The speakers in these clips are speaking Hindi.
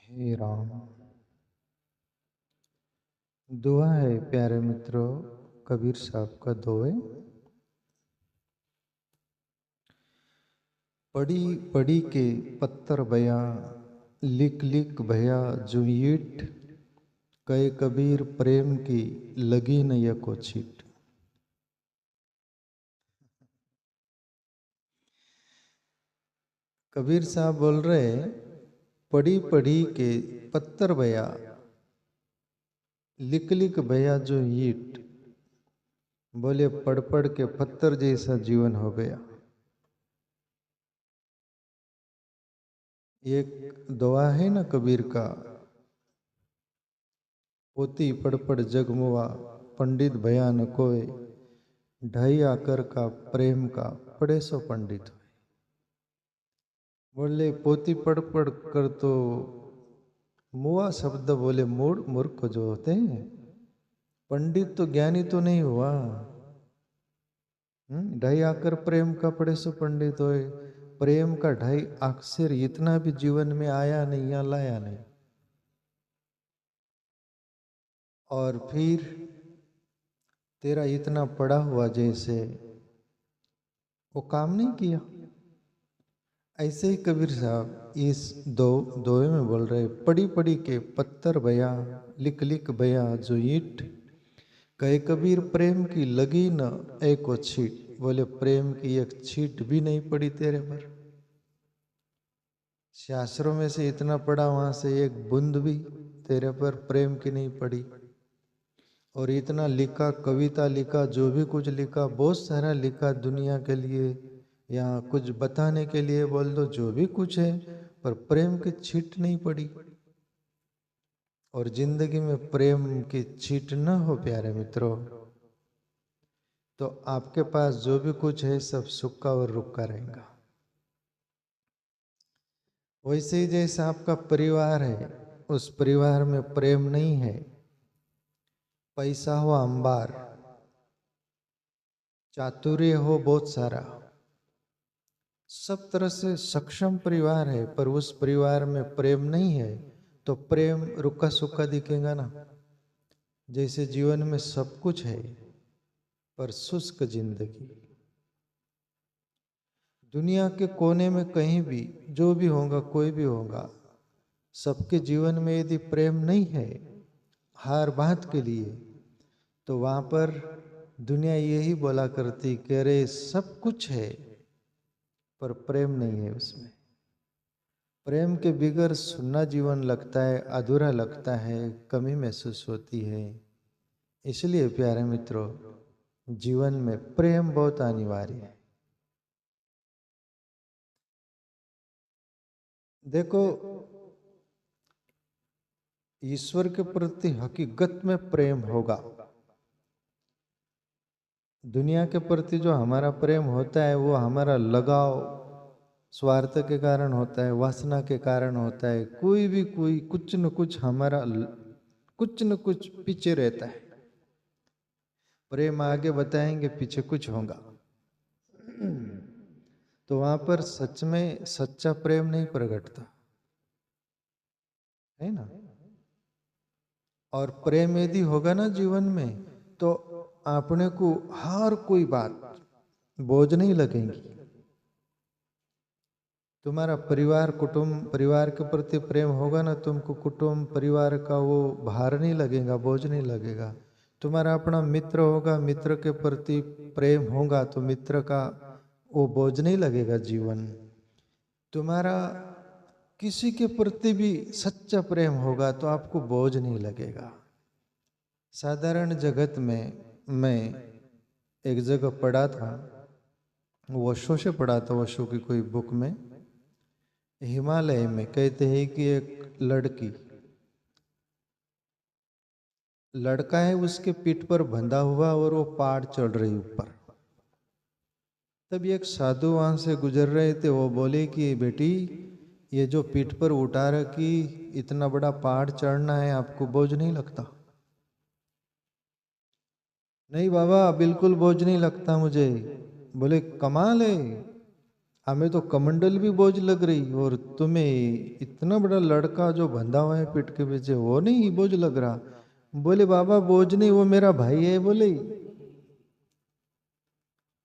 हे राम। दुआ है प्यारे मित्रों, कबीर साहब का दोए। पड़ी पड़ी के पत्थर बया, लिख लिख भया जो ईट, कहे कबीर प्रेम की लगी न यको छीट। कबीर साहब बोल रहे, पड़ी पड़ी के पत्थर बया, लिख लिख भया जो ईट। बोले पढ़ पढ़ के पत्थर जैसा जीवन हो गया। एक दुआ है ना कबीर का, पोती पढ़ पढ़ जगमुआ, पंडित भया न कोय, ढाई आकर का प्रेम का पढ़े सो पंडित। बोले पोती पढ़ पढ़ कर तो मुआ शब्द बोले मूड मूर्ख जो होते हैं, पंडित तो ज्ञानी तो नहीं हुआ। ढाई आकर प्रेम का पढ़े सो पंडित होए। प्रेम का ढाई अक्षर इतना भी जीवन में आया नहीं या लाया नहीं। और फिर तेरा इतना पड़ा हुआ जैसे वो काम नहीं किया। ऐसे ही कबीर साहब इस दोहे में बोल रहे, पड़ी पड़ी के पत्थर बया, लिख लिख बया जो ईट, कहे कबीर प्रेम की लगी न एको छीट। बोले प्रेम की एक छीट भी नहीं पड़ी तेरे पर। शास्त्रों में से इतना पड़ा, वहां से एक बूंद भी तेरे पर प्रेम की नहीं पड़ी। और इतना लिखा, कविता लिखा, जो भी कुछ लिखा, बहुत सारा लिखा दुनिया के लिए या कुछ बताने के लिए बोल दो, जो भी कुछ है, पर प्रेम की छीट नहीं पड़ी। और जिंदगी में प्रेम की छीट न हो प्यारे मित्रों, तो आपके पास जो भी कुछ है सब सुक्का और रुक्का रहेगा। वैसे ही जैसा आपका परिवार है, उस परिवार में प्रेम नहीं है, पैसा हो अंबार, चातुर्य हो बहुत सारा, सब तरह से सक्षम परिवार है, पर उस परिवार में प्रेम नहीं है, तो प्रेम रुका सुक्का दिखेगा ना। जैसे जीवन में सब कुछ है पर शुष्क जिंदगी। दुनिया के कोने में कहीं भी जो भी होगा, कोई भी होगा, सबके जीवन में यदि प्रेम नहीं है हर बात के लिए, तो वहां पर दुनिया यही बोला करती कि अरे सब कुछ है पर प्रेम नहीं है उसमें। प्रेम के बिगर सुन्ना जीवन लगता है, अधूरा लगता है, कमी महसूस होती है। इसलिए प्यारे मित्रों, जीवन में प्रेम बहुत अनिवार्य है। देखो, ईश्वर के प्रति हकीकत में प्रेम होगा। दुनिया के प्रति जो हमारा प्रेम होता है वो हमारा लगाव स्वार्थ के कारण होता है, वासना के कारण होता है। कोई कुछ न कुछ हमारा कुछ न कुछ पीछे रहता है। प्रेम आगे बताएंगे, पीछे कुछ होगा। तो वहां पर सच में सच्चा प्रेम नहीं प्रकटता है ना। और प्रेम यदि होगा ना जीवन में, तो अपने को हर कोई बात बोझ नहीं लगेगी। तुम्हारा परिवार कुटुंब परिवार के प्रति प्रेम होगा ना, तुमको कुटुंब परिवार का वो भार नहीं लगेगा, बोझ नहीं लगेगा। तुम्हारा अपना मित्र होगा, मित्र के प्रति प्रेम होगा तो मित्र का वो बोझ नहीं लगेगा जीवन। तुम्हारा किसी के प्रति भी सच्चा प्रेम होगा तो आपको बोझ नहीं लगेगा। साधारण जगत में मैं एक जगह पढ़ा था, वर्षों से पढ़ा था, वर्षों की कोई बुक में। हिमालय में कहते हैं कि एक लड़का है, उसके पीठ पर बंधा हुआ और वो पहाड़ चढ़ रही ऊपर। तब एक साधु वहां से गुजर रहे थे, वो बोले कि बेटी, ये जो पीठ पर उठा रखी, इतना बड़ा पहाड़ चढ़ना है, आपको बोझ नहीं लगता? नहीं बाबा, बिल्कुल बोझ नहीं लगता मुझे। बोले कमाल है, हमें तो कमंडल भी बोझ लग रही और तुम्हें इतना बड़ा लड़का जो बंधा हुआ है पीठ के पीछे वो नहीं बोझ लग रहा। बोले बाबा बोझ नहीं, वो मेरा भाई है। बोले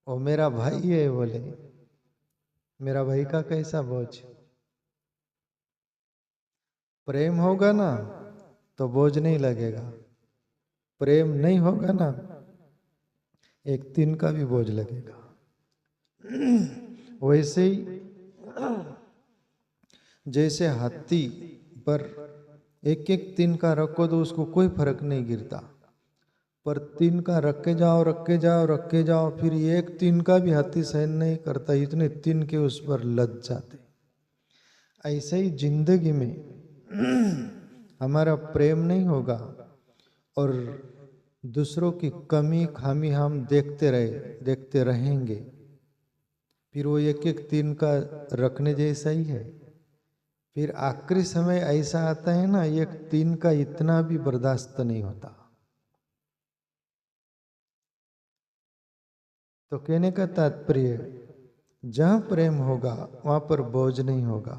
वो मेरा भाई है। बोले मेरा भाई का कैसा बोझ? प्रेम होगा ना तो बोझ नहीं लगेगा, प्रेम नहीं होगा ना एक दिन का भी बोझ लगेगा। वैसे ही जैसे हाथी पर एक एक दिन का रखो तो उसको कोई फर्क नहीं गिरता, पर तीन का रखे जाओ रखे जाओ रखे जाओ, फिर एक तीन का भी हाथी सहन नहीं करता, इतने तीन के उस पर लद जाते। ऐसे ही जिंदगी में हमारा प्रेम नहीं होगा और दूसरों की कमी खामी हम देखते रहेंगे, फिर वो एक एक दिन का रखने जैसा ही है। फिर आखिरी समय ऐसा आता है ना, एक दिन का इतना भी बर्दाश्त नहीं होता। तो कहने का तात्पर्य, जहां प्रेम होगा वहां पर बोझ नहीं होगा।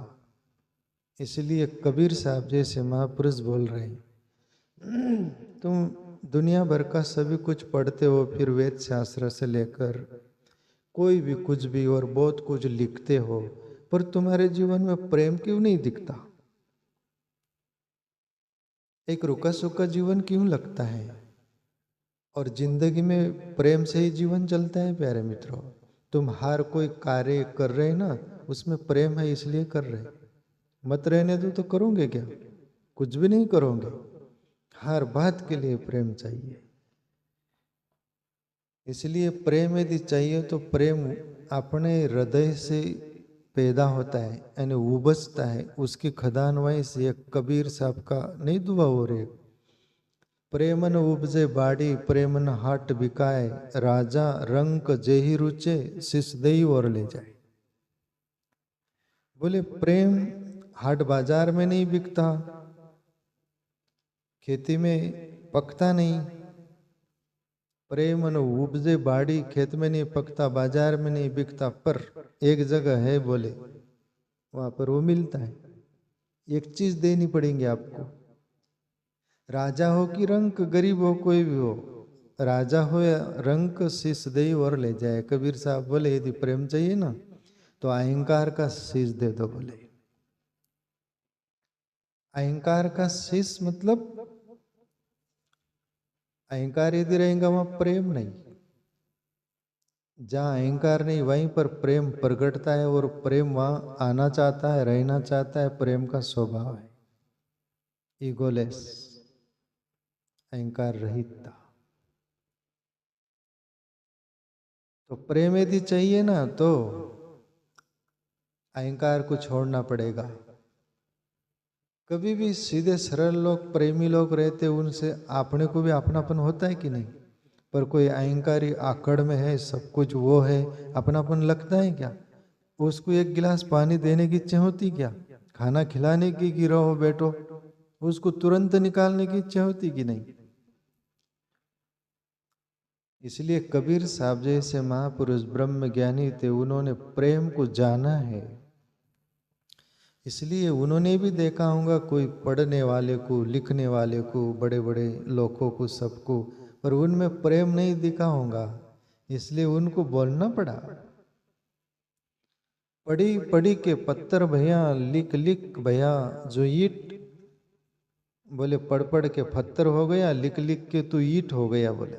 इसलिए कबीर साहब जैसे महापुरुष बोल रहे हैं, तुम दुनिया भर का सभी कुछ पढ़ते हो, फिर वेद शास्त्र से लेकर कोई भी कुछ भी और बहुत कुछ लिखते हो, पर तुम्हारे जीवन में प्रेम क्यों नहीं दिखता? एक रुका सूखा जीवन क्यों लगता है? और जिंदगी में प्रेम से ही जीवन चलता है प्यारे मित्रों। तुम हर कोई कार्य कर रहे ना, उसमें प्रेम है इसलिए कर रहे। मत रहने दो तो करोगे क्या? कुछ भी नहीं करोगे। हर बात के लिए प्रेम चाहिए। इसलिए प्रेम यदि चाहिए तो प्रेम अपने हृदय से पैदा होता है, यानी उबजता है। उसकी खदान वहीं से कबीर साहब का नहीं दुआ हो रहे, प्रेमन उपजे बाड़ी प्रेमन हाट बिकाए, राजा रंक जेही रुचे शिष देई और ले जाए। बोले प्रेम हाट बाजार में नहीं बिकता, खेती में पकता नहीं। प्रेम न उपजे बाड़ी खेत में नहीं पकता, बाजार में नहीं बिकता, पर एक जगह है बोले वहां पर वो मिलता है। एक चीज देनी पड़ेगी आपको, राजा हो कि रंक, गरीब हो कोई भी हो, राजा हो या रंक शीश दे और ले जाए। कबीर साहब बोले यदि प्रेम चाहिए ना तो अहंकार का शीश दे दो। बोले अहंकार का शीश मतलब अहंकार यदि रहेगा वहां प्रेम नहीं। जहां अहंकार नहीं वहीं पर प्रेम प्रगटता है, और प्रेम वहां आना चाहता है, रहना चाहता है। प्रेम का स्वभाव है ईगोलेस, अहंकार रहितता। तो प्रेम यदि चाहिए ना तो अहंकार को छोड़ना पड़ेगा। कभी भी सीधे सरल लोग, प्रेमी लोग रहते, उनसे अपने को भी अपनापन होता है कि नहीं? पर कोई अहंकारी आकड़ में है, सब कुछ वो है, अपनापन लगता है क्या? उसको एक गिलास पानी देने की इच्छा होती क्या? खाना खिलाने की कि रहो बैठो, उसको तुरंत निकालने की इच्छा होती कि नहीं? इसलिए कबीर साहब जैसे महापुरुष ब्रह्म ज्ञानी थे, उन्होंने प्रेम को जाना है। इसलिए उन्होंने भी देखा होगा कोई पढ़ने वाले को, लिखने वाले को, बड़े बड़े लोगों को, सबको, पर उनमें प्रेम नहीं दिखा होगा, इसलिए उनको बोलना पड़ा। पढ़ी पढ़ी के पत्थर भैया, लिख लिख भैया जो ईट, बोले पढ़ पढ़ के पत्थर हो गया, लिख लिख के तू ईट हो गया। बोले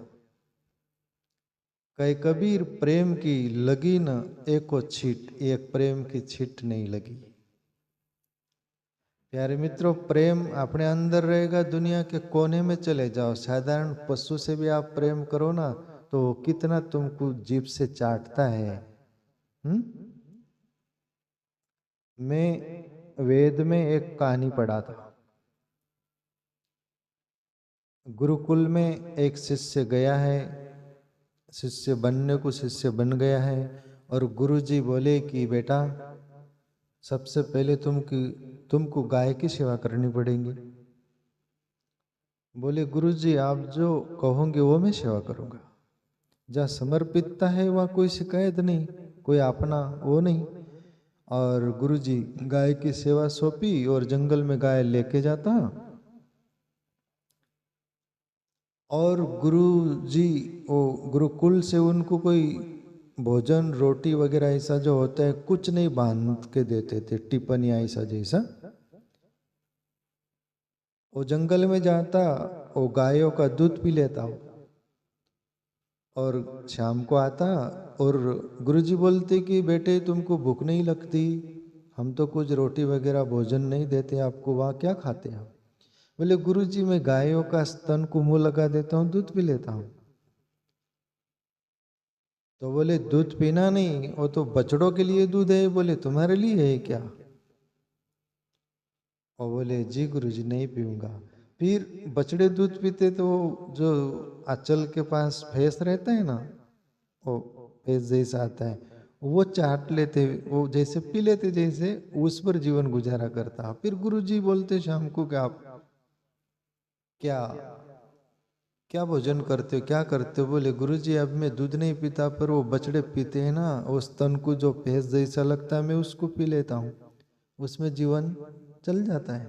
कहे कबीर प्रेम की लगी न एको छीट, एक प्रेम की छीट नहीं लगी। प्यारे मित्रों, प्रेम अपने अंदर रहेगा, दुनिया के कोने में चले जाओ, साधारण पशु से भी आप प्रेम करो ना तो कितना तुमको जीभ से चाटता है। मैं वेद में एक कहानी पढ़ा था। गुरुकुल में एक शिष्य गया है, शिष्य बनने को शिष्य बन गया है, और गुरुजी बोले कि बेटा सबसे पहले तुमको गाय की सेवा करनी पड़ेगी। बोले गुरुजी आप जो कहोगे वो मैं सेवा करूंगा। जहाँ समर्पितता है वहाँ कोई शिकायत नहीं, कोई अपना वो नहीं। और गुरुजी गाय की सेवा सौंपी और जंगल में गाय लेके जाता। और गुरुजी वो गुरुकुल से उनको कोई भोजन रोटी वगैरह ऐसा जो होता है कुछ नहीं बांध के देते थे, टिप्पणियाँ ऐसा जैसा। वो जंगल में जाता, वो गायों का दूध पी लेता और शाम को आता। और गुरुजी बोलते कि बेटे तुमको भूख नहीं लगती, हम तो कुछ रोटी वगैरह भोजन नहीं देते आपको, वहाँ क्या खाते हैं? बोले गुरुजी मैं गायों का स्तन को मुंह लगा देता हूँ, दूध पी लेता हूँ। तो बोले दूध पीना नहीं, वो तो बछड़ों के लिए दूध है। बोले तुम्हारे लिए है क्या? और बोले जी गुरुजी नहीं पीऊंगा। फिर बछड़े दूध पीते तो जो आंचल के पास भैंस रहता है ना, वो भैंस जैसा आता है, वो चाट लेते, वो जैसे पी लेते, जैसे उस पर जीवन गुजारा करता। फिर गुरुजी बोलते शाम को कि आप क्या क्या भोजन करते हो, क्या करते हो? बोले गुरुजी अब मैं दूध नहीं पीता, पर वो बछड़े पीते हैं ना, उस तन को जो भैंस जैसा लगता है मैं उसको पी लेता हूँ, उसमें जीवन चल जाता है।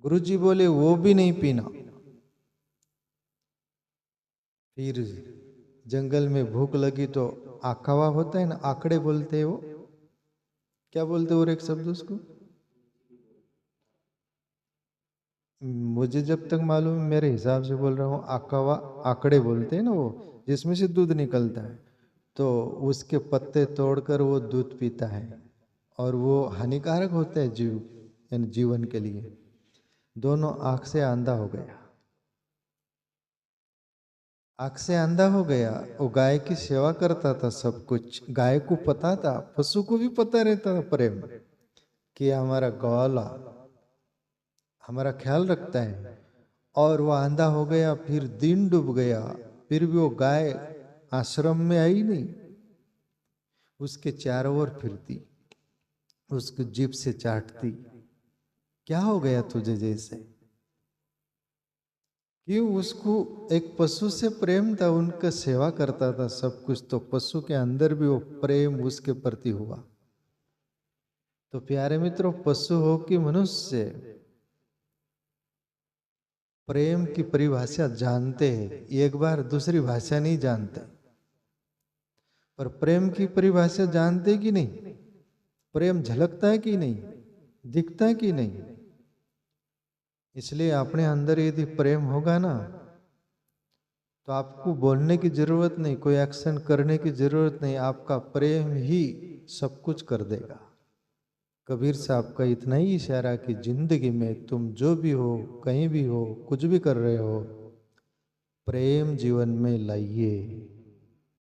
गुरुजी बोले वो भी नहीं पीना। फिर जंगल में भूख लगी तो आकावा होता है ना, आकड़े बोलते हैं वो, क्या बोलते हैं और एक शब्द उसको, मुझे जब तक मालूम है मेरे हिसाब से बोल रहा हूँ, आकावा आकड़े बोलते हैं ना वो, जिसमें से दूध निकलता है। तो उसके पत्ते तोड़कर वो दूध पीता है और वो हानिकारक होता है जीव यानी जीवन के लिए। दोनों आंख से अंधा हो गया, आंख से अंधा हो गया। वो गाय की सेवा करता था, सब कुछ गाय को पता था, पशु को भी पता रहता था प्रेम कि हमारा ग्वाला हमारा ख्याल रखता है। और वो अंधा हो गया, फिर दिन डूब गया, फिर भी वो गाय आश्रम में आई नहीं, उसके चारों ओर फिरती, उसको जीभ से चाटती। क्या हो गया तुझे जैसे? क्यों? उसको एक पशु से प्रेम था, उनका सेवा करता था सब कुछ, तो पशु के अंदर भी वो प्रेम उसके प्रति हुआ। तो प्यारे मित्रों, पशु हो कि मनुष्य, प्रेम की परिभाषा जानते हैं, एक बार दूसरी भाषा नहीं जानते, पर प्रेम की परिभाषा जानते कि नहीं? प्रेम झलकता है कि नहीं, दिखता है कि नहीं? इसलिए अपने अंदर यदि प्रेम होगा ना, तो आपको बोलने की जरूरत नहीं, कोई एक्शन करने की जरूरत नहीं, आपका प्रेम ही सब कुछ कर देगा। कबीर साहब का इतना ही इशारा कि जिंदगी में तुम जो भी हो, कहीं भी हो, कुछ भी कर रहे हो, प्रेम जीवन में लाइए।